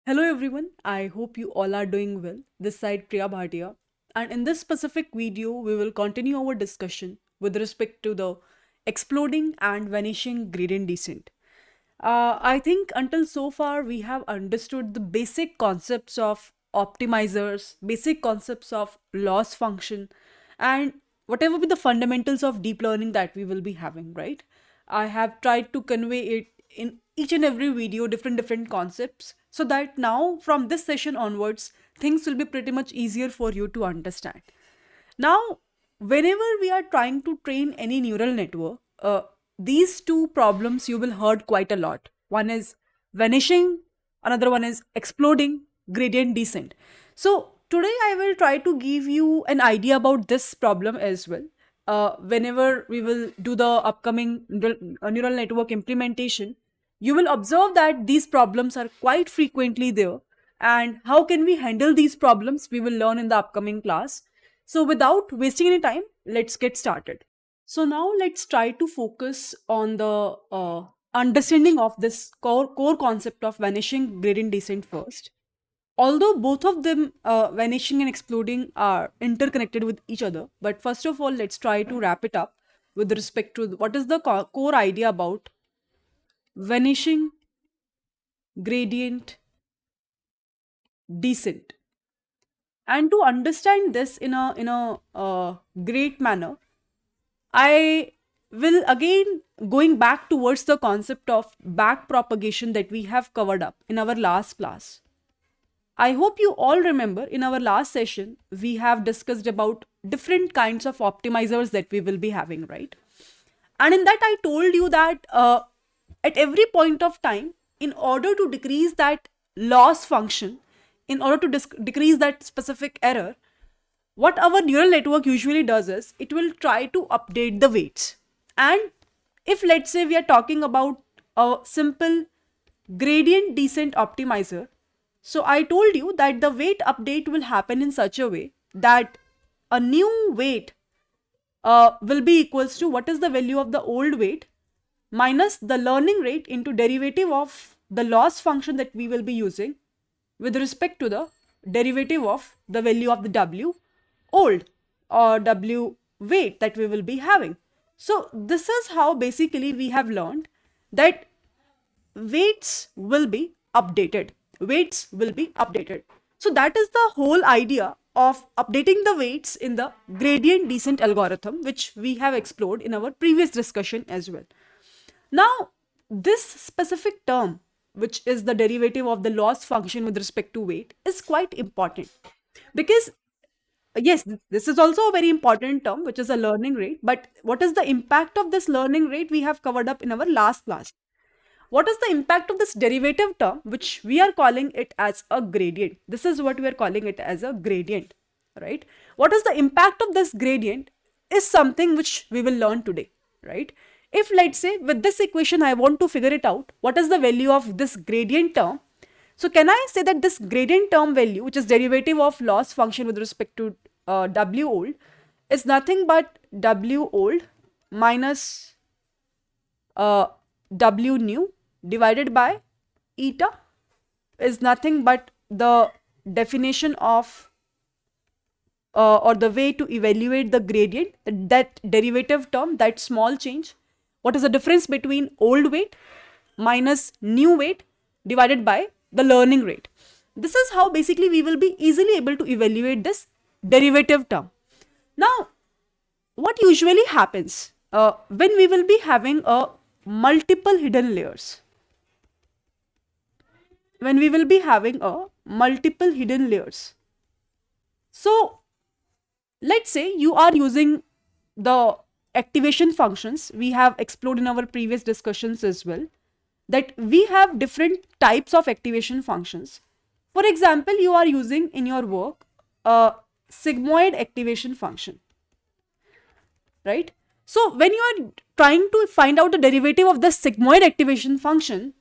Hello everyone, I hope you all are doing well. This side Priya Bhatia, and in this specific video we will continue our discussion with respect to the exploding and vanishing gradient descent. I think until so far we have understood the basic concepts of optimizers, basic concepts of loss function, and whatever be the fundamentals of deep learning that we will be having, right? I have tried to convey it in each and every video, different concepts, so that now from this session onwards, things will be pretty much easier for you to understand. Now, whenever we are trying to train any neural network, these two problems you will heard quite a lot. One is vanishing, another one is exploding, gradient descent. So today I will try to give you an idea about this problem as well. Whenever we will do the upcoming neural network implementation, you will observe that these problems are quite frequently there. And how can we handle these problems? We will learn in the upcoming class. So, without wasting any time, let's get started. So, now let's try to focus on the understanding of this core concept of vanishing gradient descent first. Although both of them, vanishing and exploding, are interconnected with each other, but first of all, let's try to wrap it up with respect to what is the core idea about vanishing gradient descent. And to understand this in a great manner, I will again going back towards the concept of back propagation that we have covered up in our last class. I hope you all remember in our last session we have discussed about different kinds of optimizers that we will be having, right? And in that I told you that at every point of time, in order to decrease that loss function, in order to decrease that specific error, what our neural network usually does is it will try to update the weights. And if let's say we are talking about a simple gradient descent optimizer, so I told you that the weight update will happen in such a way that a new weight will be equals to what is the value of the old weight minus the learning rate into derivative of the loss function that we will be using with respect to the derivative of the value of the W old or W weight that we will be having. So this is how basically we have learned that weights will be updated. Weights will be updated. So that is the whole idea of updating the weights in the gradient descent algorithm, which we have explored in our previous discussion as well. Now, this specific term, which is the derivative of the loss function with respect to weight, is quite important because yes, this is also a very important term, which is a learning rate. But what is the impact of this learning rate we have covered up in our last class? What is the impact of this derivative term, which we are calling it as a gradient? This is what we are calling it as a gradient, right? What is the impact of this gradient is something which we will learn today, right? If let's say with this equation, I want to figure it out, what is the value of this gradient term? So can I say that this gradient term value, which is derivative of loss function with respect to W old, is nothing but W old minus W new divided by eta is nothing but the definition of or the way to evaluate the gradient, that derivative term, that small change. What is the difference between old weight minus new weight divided by the learning rate? This is how basically we will be easily able to evaluate this derivative term. Now, what usually happens when we will be having a multiple hidden layers? When we will be having a multiple hidden layers. So, let's say you are using the activation functions we have explored in our previous discussions as well, that we have different types of activation functions. For example, you are using in your work a sigmoid activation function, right? So when you are trying to find out the derivative of the sigmoid activation function,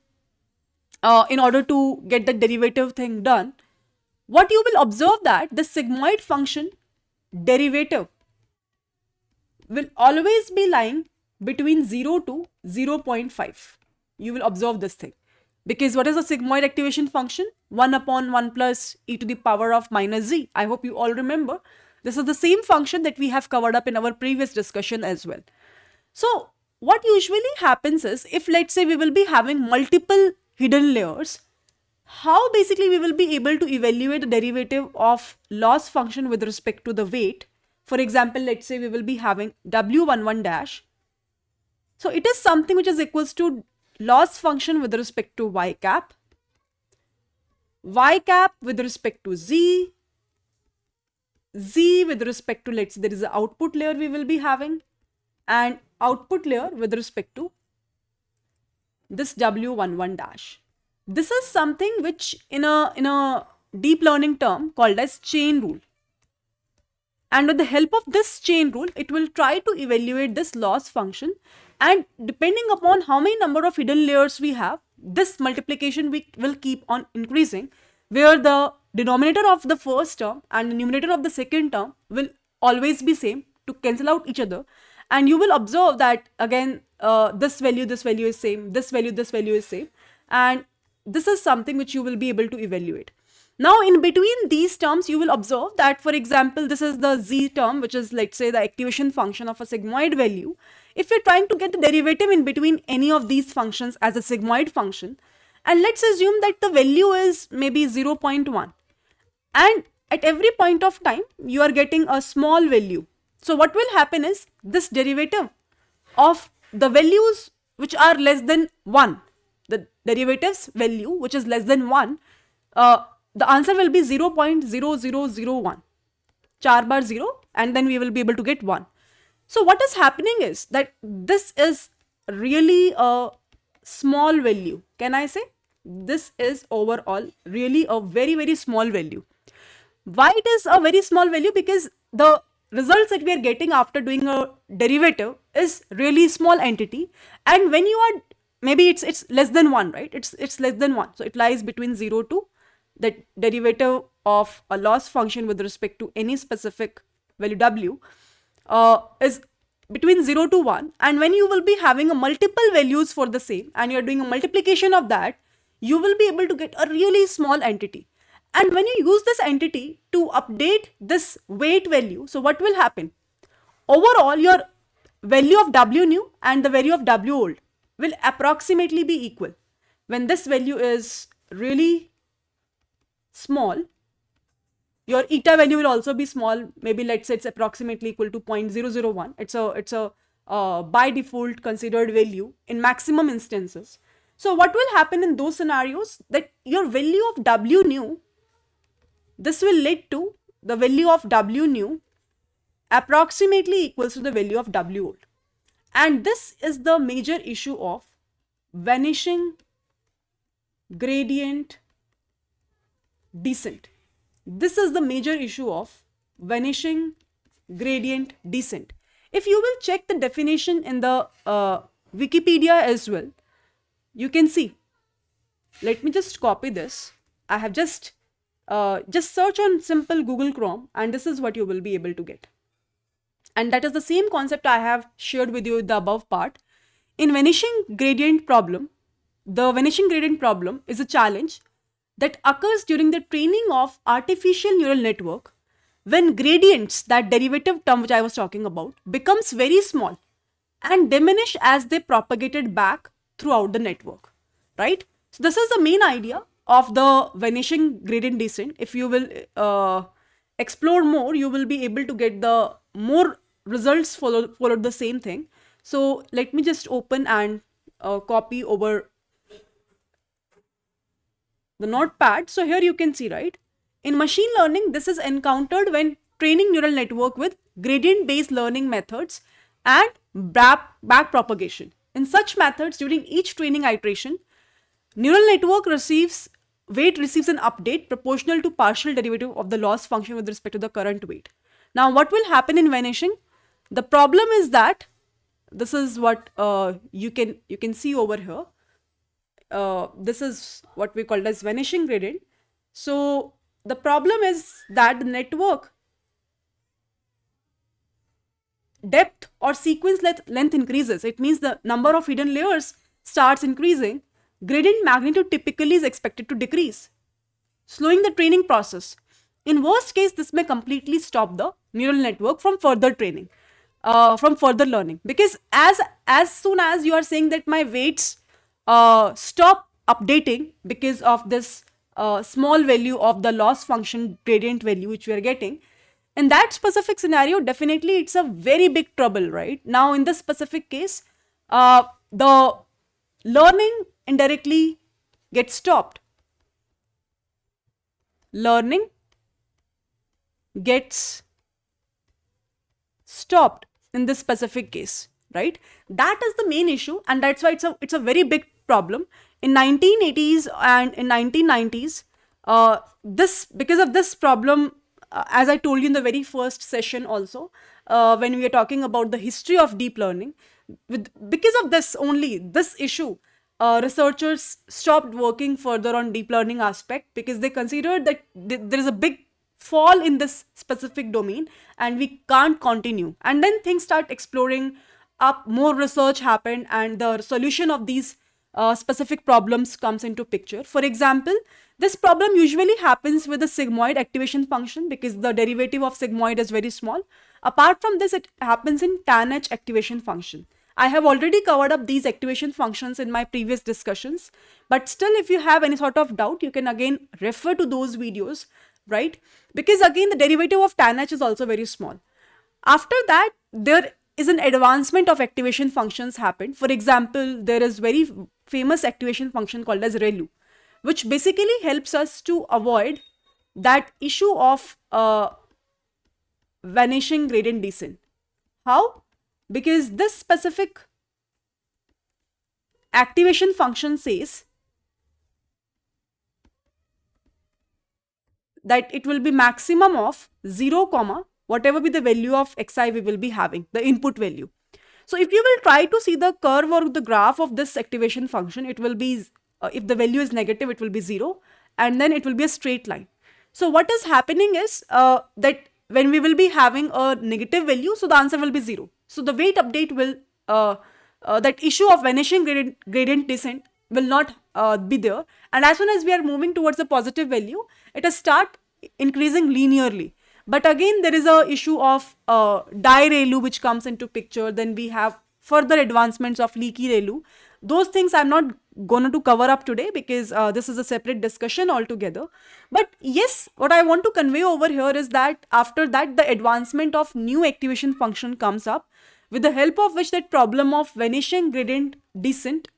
in order to get the derivative thing done, what you will observe that the sigmoid function derivative will always be lying between 0 to 0.5. You will observe this thing. Because what is the sigmoid activation function? 1 upon 1 plus e to the power of minus z. I hope you all remember. This is the same function that we have covered up in our previous discussion as well. So what usually happens is, if let's say we will be having multiple hidden layers, how basically we will be able to evaluate the derivative of loss function with respect to the weight. For example, let's say we will be having w11 dash. So it is something which is equals to loss function with respect to y cap with respect to z with respect to, let's say there is an output layer we will be having, and output layer with respect to this w11 dash. This is something which in a deep learning term called as chain rule. And with the help of this chain rule, it will try to evaluate this loss function, and depending upon how many number of hidden layers we have, this multiplication will keep on increasing, where the denominator of the first term and the numerator of the second term will always be same to cancel out each other. And you will observe that again this value is same, this value is same, and this is something which you will be able to evaluate. Now in between these terms, you will observe that, for example, this is the z term, which is, let's say, the activation function of a sigmoid value. If you're trying to get the derivative in between any of these functions as a sigmoid function, and let's assume that the value is maybe 0.1, and at every point of time you are getting a small value. So what will happen is, this derivative of the values which are less than 1, the derivative's value which is less than 1, the answer will be 0.0001, 4 bar 0, and then we will be able to get 1. So what is happening is that this is really a small value. Can I say? This is overall really a very, very small value. Why it is a very small value? Because the results that we are getting after doing a derivative is really small entity, and when you are, maybe it's less than 1, right? It's less than 1. So it lies between 0 to the derivative of a loss function with respect to any specific value w is between 0 to 1. And when you will be having a multiple values for the same, and you are doing a multiplication of that, you will be able to get a really small entity. And when you use this entity to update this weight value, so what will happen? Overall, your value of w new and the value of w old will approximately be equal. When this value is really small, your eta value will also be small. Maybe let's say it's approximately equal to 0.001. It's a by default considered value in maximum instances. So what will happen in those scenarios, that your value of w new, this will lead to the value of w new approximately equals to the value of w old. And this is the major issue of vanishing gradient descent. This is the major issue of vanishing gradient descent. If you will check the definition in the Wikipedia as well, you can see. Let me just copy this. I have just search on simple Google Chrome, and this is what you will be able to get. And that is the same concept I have shared with you in the above part. In vanishing gradient problem, the vanishing gradient problem is a challenge that occurs during the training of artificial neural network, when gradients, that derivative term which I was talking about, becomes very small and diminish as they propagated back throughout the network, right? So this is the main idea of the vanishing gradient descent. If you will explore more, you will be able to get the more results followed the same thing. So let me just open and copy over the notepad. So here you can see, right? In machine learning, this is encountered when training neural network with gradient based learning methods and back propagation. In such methods, during each training iteration, neural network receives an update proportional to partial derivative of the loss function with respect to the current weight. Now what will happen in vanishing? The problem is that this is what you can see over here. This is what we call as vanishing gradient. So the problem is that the network depth or sequence length increases. It means the number of hidden layers starts increasing. gradient magnitude typically is expected to decrease, slowing the training process. In worst case, this may completely stop the neural network from further training, from further learning. Because as soon as you are saying that my weights stop updating because of this small value of the loss function gradient value which we are getting, in that specific scenario, definitely it's a very big trouble, right? Now, in this specific case, the learning indirectly gets stopped. Learning gets stopped in this specific case, right? That is the main issue, and that's why it's a very big problem. In 1980s and in 1990s, this because of this problem, as I told you in the very first session also, when we are talking about the history of deep learning, because of this only, this issue, researchers stopped working further on deep learning aspect because they considered that there is a big fall in this specific domain and we can't continue. And then things start exploring up, more research happened, and the solution of these specific problems comes into picture. For example, this problem usually happens with the sigmoid activation function because the derivative of sigmoid is very small. Apart from this, it happens in tanh activation function. I have already covered up these activation functions in my previous discussions, but still, if you have any sort of doubt, you can again refer to those videos, right? Because again, the derivative of tanh is also very small. After that, there is an advancement of activation functions happened. For example, there is very famous activation function called as ReLU, which basically helps us to avoid that issue of vanishing gradient descent. How? Because this specific activation function says that it will be maximum of 0 comma whatever be the value of xi we will be having, the input value. So if you will try to see the curve or the graph of this activation function, it will be, if the value is negative, it will be 0, and then it will be a straight line. So what is happening is that when we will be having a negative value, so the answer will be 0. So the weight update will, that issue of vanishing gradient descent will not be there. And as soon as we are moving towards a positive value, it will start increasing linearly. But again, there is a issue of di-ReLU which comes into picture. Then we have further advancements of leaky ReLU. Those things I'm not going to cover up today because this is a separate discussion altogether. But yes, what I want to convey over here is that after that, the advancement of new activation function comes up, with the help of which that problem of vanishing gradient descent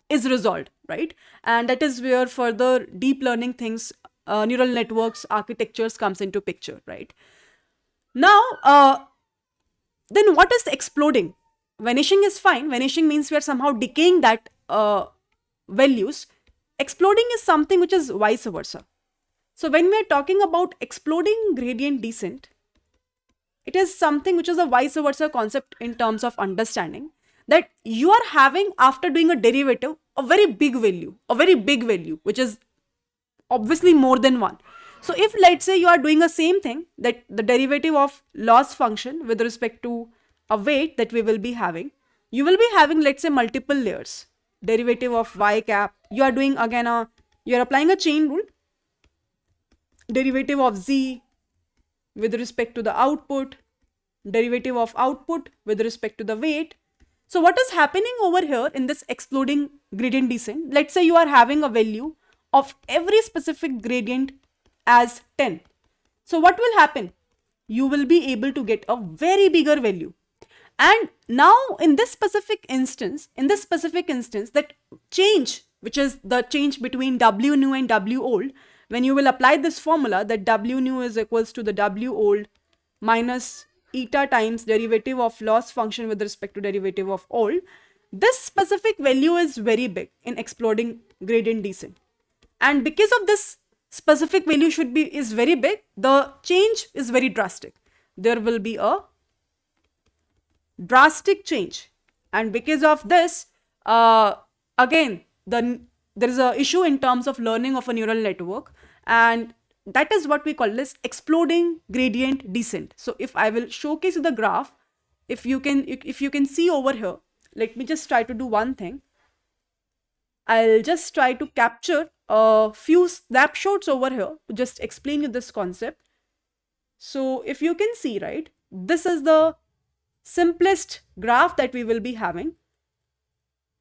is resolved, right? And that is where further deep learning things, neural networks, architectures comes into picture, right? Now, then what is exploding? Vanishing is fine. Vanishing means we are somehow decaying that values. Exploding is something which is vice versa. So when we are talking about exploding gradient descent, it is something which is a vice versa concept in terms of understanding, that you are having, after doing a derivative, a very big value, which is obviously more than 1. So if let's say you are doing the same thing, that the derivative of loss function with respect to a weight that we will be having, you will be having, let's say, multiple layers. Derivative of y cap, you are doing again you are applying a chain rule. Derivative of z with respect to the output, derivative of output with respect to the weight. So what is happening over here in this exploding gradient descent? Let's say you are having a value of every specific gradient as 10. So what will happen? You will be able to get a very bigger value. And now in this specific instance, that change, which is the change between W new and W old, when you will apply this formula, that W new is equals to the W old minus eta times derivative of loss function with respect to derivative of old, this specific value is very big in exploding gradient descent. And because of this specific value is very big, the change is very drastic. There will be a drastic change. And because of this, again, there is a issue in terms of learning of a neural network, and that is what we call this exploding gradient descent. So if I will showcase the graph, if you can see over here, let me just try to do one thing. I'll just try to capture a few snapshots over here to just explain you this concept. So if you can see, right, this is the simplest graph that we will be having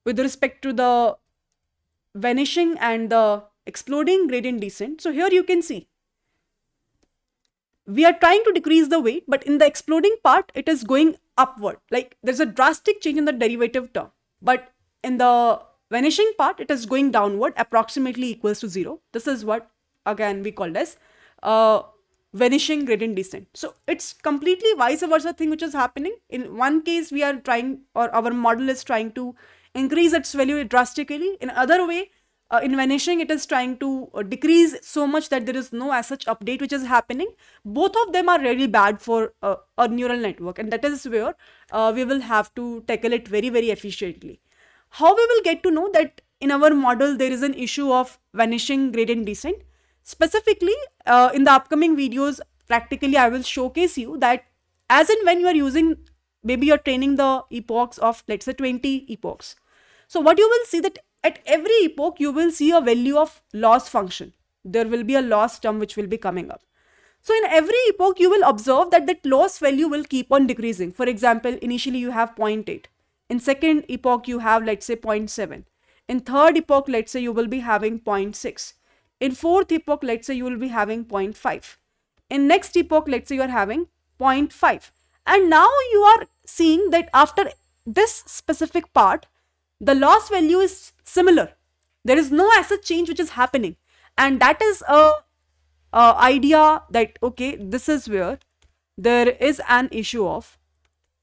with respect to the vanishing and the exploding gradient descent. So here you can see we are trying to decrease the weight, but in the exploding part, it is going upward. Like there's a drastic change in the derivative term, but in the vanishing part, it is going downward, approximately equals to 0. This is what again we called as vanishing gradient descent. So it's completely vice versa thing which is happening. In one case, we are trying, or our model is trying to increase its value drastically. In other way, in vanishing, it is trying to decrease so much that there is no as such update which is happening. Both of them are really bad for a neural network, and that is where we will have to tackle it very, very efficiently. How we will get to know that in our model there is an issue of vanishing gradient descent? Specifically, in the upcoming videos, practically I will showcase you that as and when you are using, maybe you're training the epochs of, let's say, 20 epochs. So what you will see that at every epoch, you will see a value of loss function. There will be a loss term which will be coming up. So in every epoch, you will observe that that loss value will keep on decreasing. For example, initially you have 0.8. In second epoch, you have, let's say, 0.7. In third epoch, let's say you will be having 0.6. In fourth epoch, let's say you will be having 0.5. In next epoch, let's say you are having 0.5. And now you are seeing that after this specific part, the loss value is similar. There is no asset change which is happening. And that is a idea that, okay, this is where there is an issue of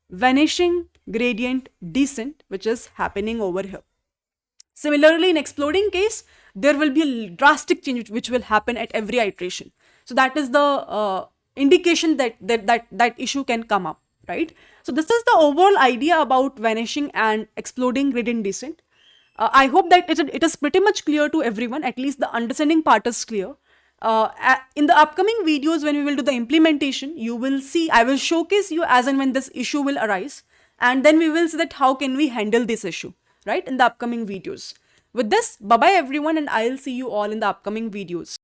vanishing gradient descent which is happening over here. Similarly, in exploding case, there will be a drastic change which will happen at every iteration. So that is the indication that issue can come up, right? So this is the overall idea about vanishing and exploding gradient descent. I hope that it is pretty much clear to everyone. At least the understanding part is clear. In the upcoming videos, when we will do the implementation, you will see, I will showcase you as and when this issue will arise. And then we will see that how can we handle this issue, right, in the upcoming videos. With this, bye-bye everyone, and I'll see you all in the upcoming videos.